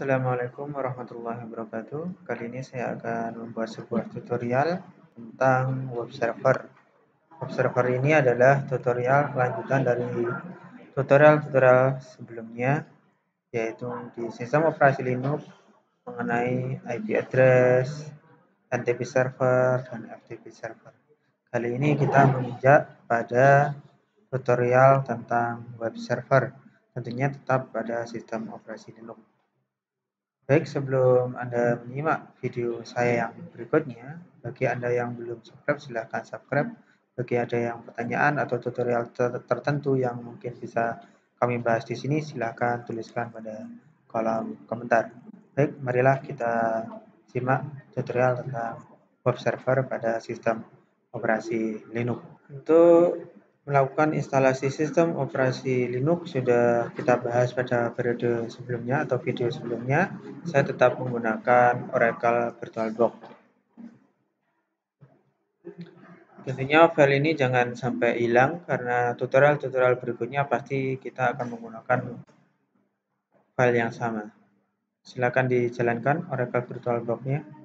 Assalamualaikum warahmatullahi wabarakatuh. Kali ini saya akan membuat sebuah tutorial tentang web server. Web server ini adalah tutorial lanjutan dari tutorial-tutorial sebelumnya, yaitu di sistem operasi Linux mengenai IP address, NTP server, dan FTP server. Kali ini kita menginjak pada tutorial tentang web server, tentunya tetap pada sistem operasi Linux. Baik, sebelum Anda menyimak video saya yang berikutnya, bagi Anda yang belum subscribe, silahkan subscribe. Bagi ada yang pertanyaan atau tutorial tertentu yang mungkin bisa kami bahas di sini, silahkan tuliskan pada kolom komentar. Baik, marilah kita simak tutorial tentang web server pada sistem operasi Linux. Untuk melakukan instalasi sistem operasi Linux sudah kita bahas pada periode sebelumnya atau video sebelumnya. Saya tetap menggunakan Oracle VirtualBox. Tentunya file ini jangan sampai hilang karena tutorial-tutorial berikutnya pasti kita akan menggunakan file yang sama. Silakan dijalankan Oracle VirtualBox-nya.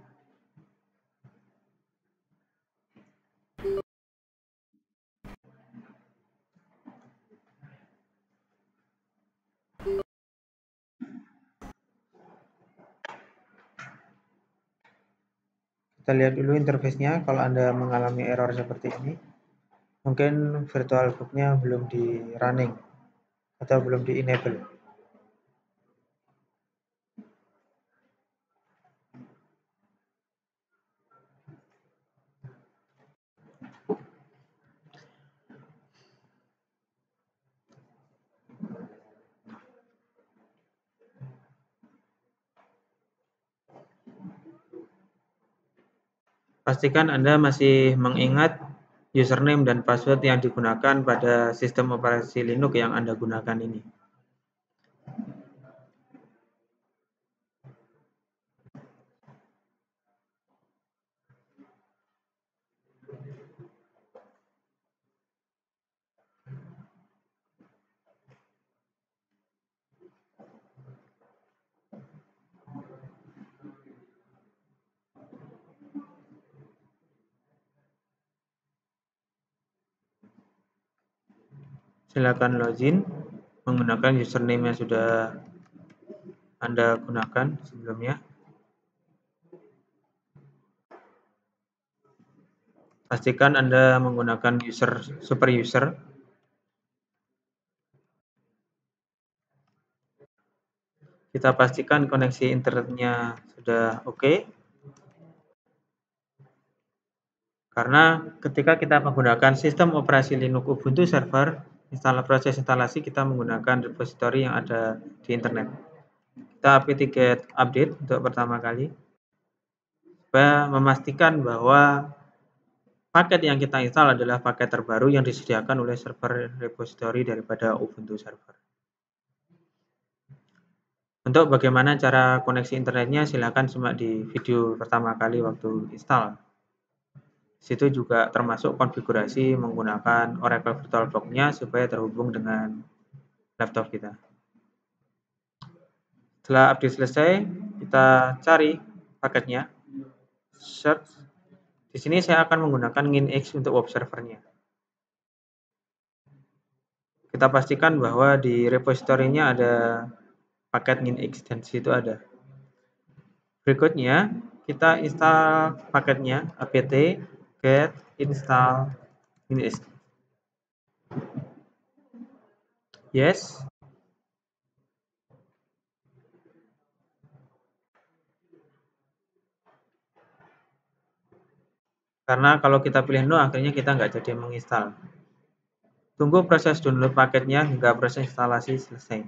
Kita lihat dulu interface-nya. Kalau Anda mengalami error seperti ini, mungkin VirtualBox-nya belum di running atau belum di enable. Pastikan Anda masih mengingat username dan password yang digunakan pada sistem operasi Linux yang Anda gunakan ini. Silakan login menggunakan username yang sudah Anda gunakan sebelumnya. Pastikan Anda menggunakan super user. Kita pastikan koneksi internetnya sudah oke. Karena ketika kita menggunakan sistem operasi Linux Ubuntu server, proses instalasi kita menggunakan repository yang ada di internet. Kita apt-get update untuk pertama kali, supaya memastikan bahwa paket yang kita install adalah paket terbaru yang disediakan oleh server repository daripada Ubuntu server. Untuk bagaimana cara koneksi internetnya, silakan simak di video pertama kali waktu install. Situ juga termasuk konfigurasi menggunakan Oracle VirtualBox-nya supaya terhubung dengan laptop kita. Setelah update selesai, kita cari paketnya, search. Di sini saya akan menggunakan Nginx untuk web servernya. Kita pastikan bahwa di repositorinya ada paket Nginx dan di situ ada. Berikutnya, kita install paketnya apt-get install Nginx. Yes. Karena kalau kita pilih no, akhirnya kita nggak jadi menginstal. Tunggu proses download paketnya hingga proses instalasi selesai.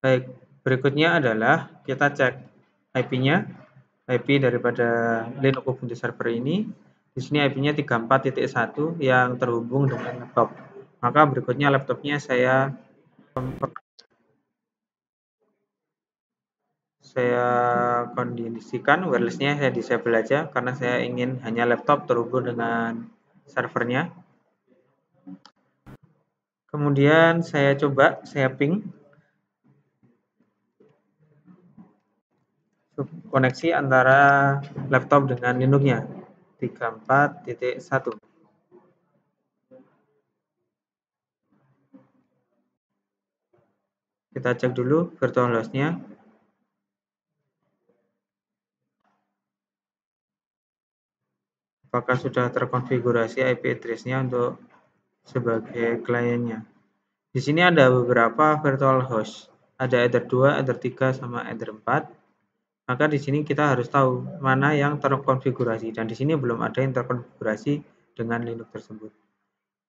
Baik, berikutnya adalah kita cek IP-nya, IP daripada Linux Ubuntu server ini. Di sini IP-nya 34.1 yang terhubung dengan laptop. Maka berikutnya laptopnya saya kondisikan, wirelessnya saya disable aja karena saya ingin hanya laptop terhubung dengan servernya. Kemudian saya coba, saya ping koneksi antara laptop dengan Linux-nya 34.1. Kita cek dulu virtual host-nya. Apakah sudah terkonfigurasi IP address-nya untuk sebagai kliennya. Di sini ada beberapa virtual host. Ada Ether 2, Ether 3, sama Ether 4. Maka di sini kita harus tahu mana yang terkonfigurasi. Dan di sini belum ada yang terkonfigurasi dengan Linux tersebut.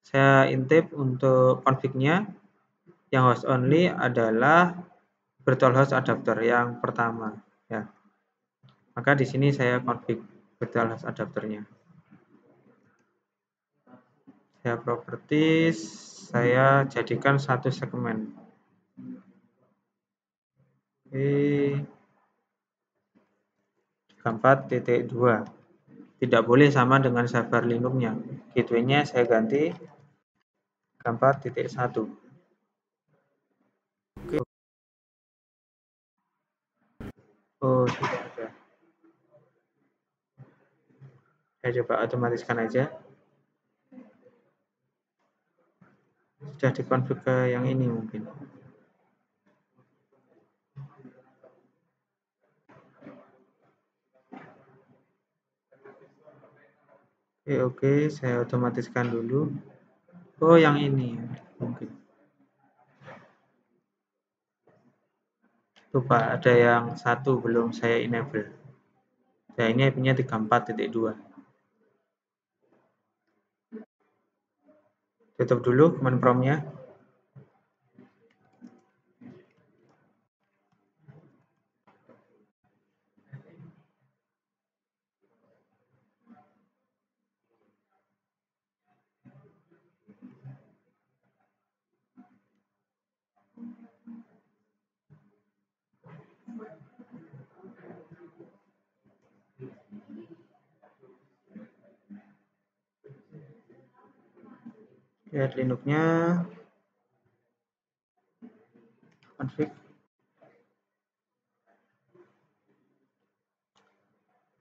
Saya intip untuk config-nya. Yang host only adalah virtual host adapter yang pertama. Ya. Maka di sini saya config virtual host adapternya. Saya properties, saya jadikan satu segmen. Oke. 34.2. Tidak boleh sama dengan server Linux-nya. Gateway-nya saya ganti 34.1. Oke. Oh, tidak ada. Saya coba otomatiskan aja. Sudah dikonfig ke yang ini mungkin. Oke, saya otomatiskan dulu. Oh, yang ini mungkin. Lupa, ada yang satu belum saya enable. Ya, ini IP-nya 34.2. Tutup dulu command prompt-nya. Lihat Linux-nya. Config.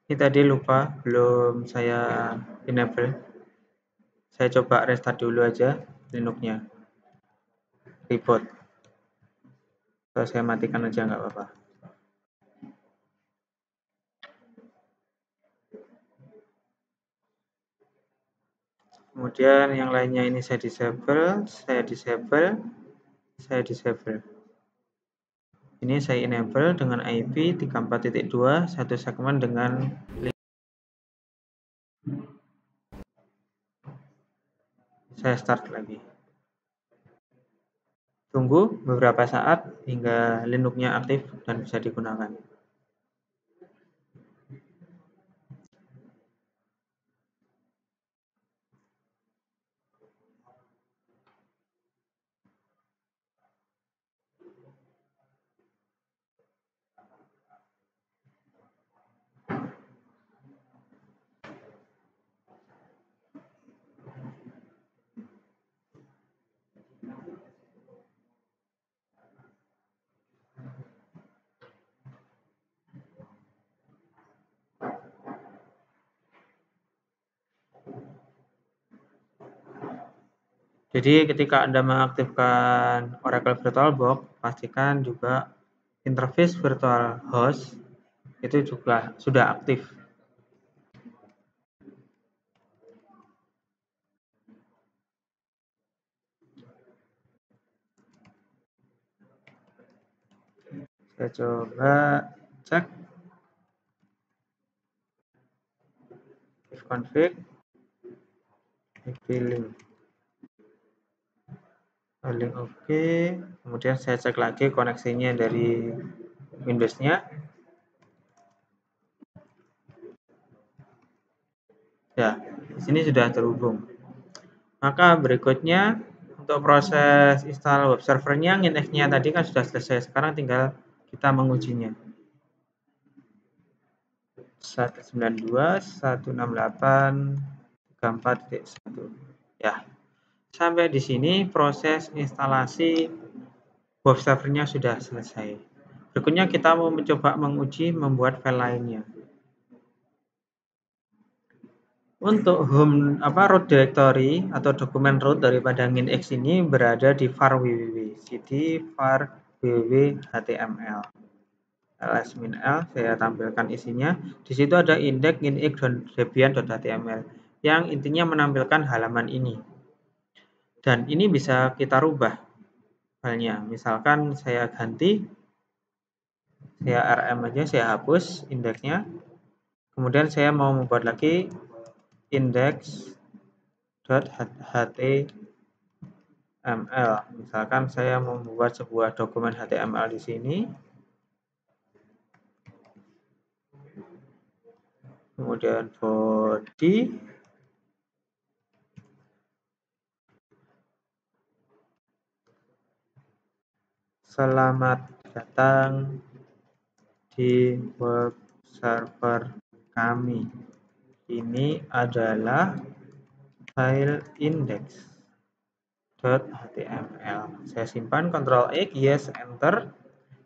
Ini tadi lupa, belum saya enable. Saya coba restart dulu aja Linux-nya. Reboot. Atau saya matikan aja nggak apa-apa. Kemudian yang lainnya ini saya disable. Ini saya enable dengan IP 34.2, satu segmen dengan saya start lagi. Tunggu beberapa saat hingga Linux-nya aktif dan bisa digunakan. Jadi ketika Anda mengaktifkan Oracle VirtualBox, pastikan juga interface virtual host itu juga sudah aktif. Saya coba cek ifconfig link oke. Kemudian saya cek lagi koneksinya dari Windows-nya. Ya, Di sini sudah terhubung. Maka berikutnya untuk proses install web servernya, Nginx-nya tadi kan sudah selesai. Sekarang tinggal kita mengujinya. 192.168.34.1. Ya. Sampai di sini proses instalasi web servernya sudah selesai. Berikutnya kita mau mencoba menguji membuat file lainnya. Untuk root directory atau dokumen root daripada Nginx ini berada di var www. Cd var www html. ls-l saya tampilkan isinya. Di situ ada index nginx.debian.html yang intinya menampilkan halaman ini. Dan ini bisa kita rubah filenya. Misalkan saya ganti, saya rm aja, saya hapus indeksnya. Kemudian saya mau membuat lagi index.html. Misalkan saya mau membuat sebuah dokumen HTML di sini. Kemudian body. Selamat datang di web server kami. Ini adalah file index.html. Saya simpan, Ctrl X, yes, enter.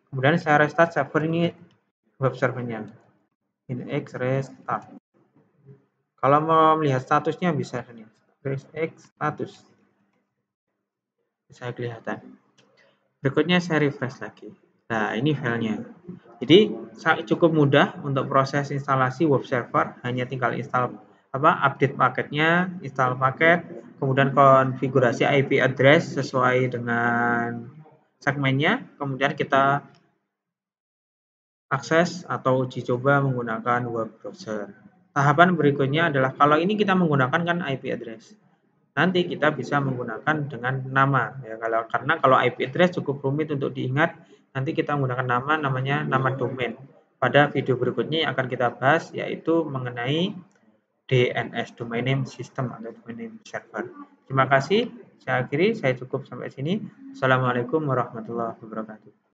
Kemudian saya restart server ini, web servernya. Index restart. Kalau mau melihat statusnya bisa ini, X status. Bisa kelihatan. Berikutnya saya refresh lagi. Nah, ini filenya. Jadi cukup mudah untuk proses instalasi web server, hanya tinggal update paketnya, install paket, kemudian konfigurasi IP address sesuai dengan segmennya, kemudian kita akses atau uji coba menggunakan web browser. Tahapan berikutnya adalah kalau ini kita menggunakan kan IP address. Nanti kita bisa menggunakan dengan nama ya, karena kalau IP address cukup rumit untuk diingat, nanti kita menggunakan namanya nama domain. Pada video berikutnya yang akan kita bahas yaitu mengenai DNS, domain name system atau domain name server. Terima kasih. Saya akhiri, saya cukup sampai sini. Assalamualaikum warahmatullahi wabarakatuh.